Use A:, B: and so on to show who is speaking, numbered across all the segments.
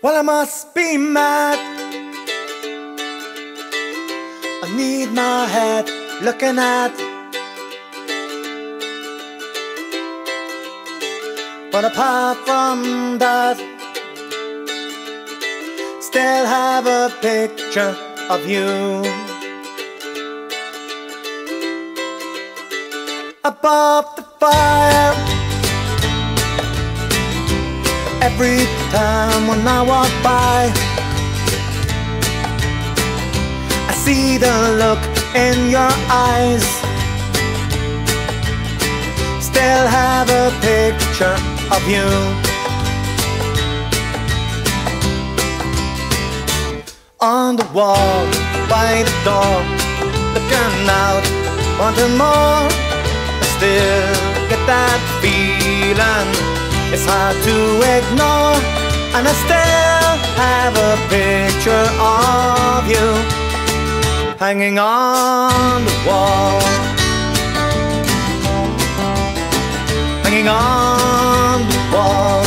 A: Well, I must be mad. I need my head looking at. But apart from that, still have a picture of you above the fire. Every time when I walk by, I see the look in your eyes. Still have a picture of you on the wall, by the door, looking out, wanting more. I still get that feeling, it's hard to ignore. And I still have a picture of you hanging on the wall, hanging on the wall.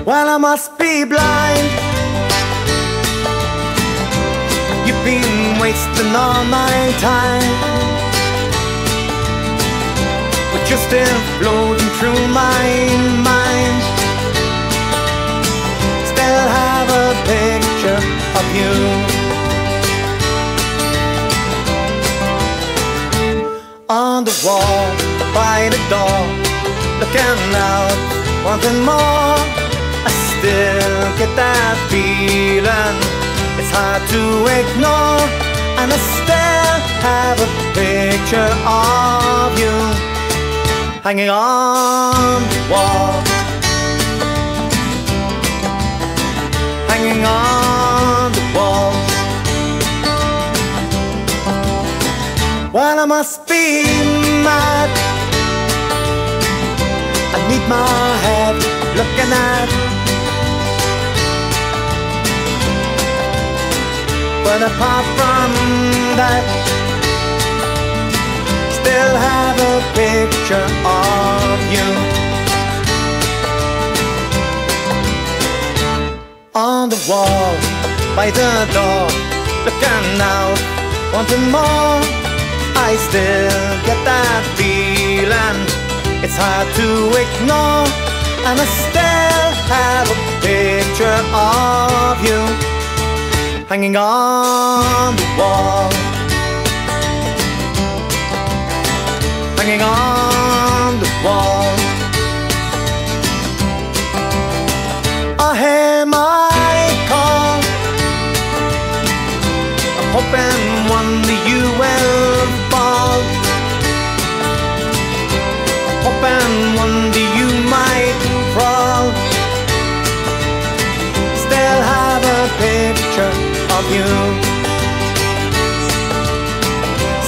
A: Well, I must be blind. You've been wasting all my time, but you're still floating through my mind. Still have a picture of you on the wall, by the door, looking out, wanting more. I still get that feeling, it's hard to ignore. And I still have a picture of you hanging on the wall, hanging on the wall. Well, I must be mad. I need my head looking at. But apart from that, still have a picture of you on the wall, by the door, looking out, wanting more. I still get that feeling, it's hard to ignore. And I still have a picture of you hanging on the wall, hanging on the wall. I hear my call, I'm hoping one day you will fall, hoping one day you might crawl. Still have a picture of you,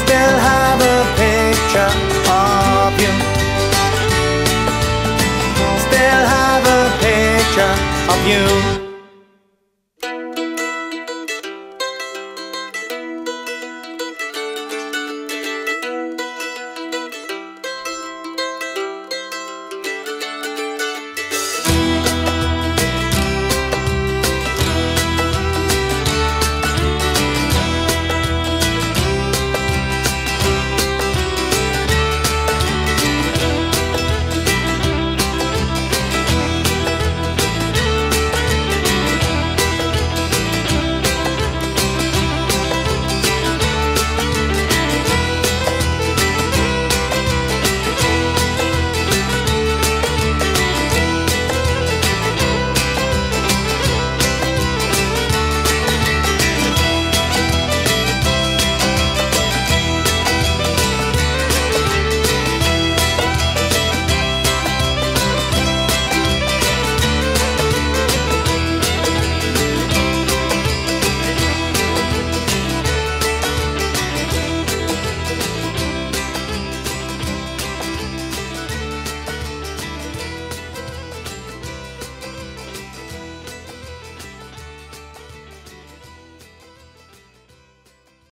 A: still have a picture of you, still have a picture of you.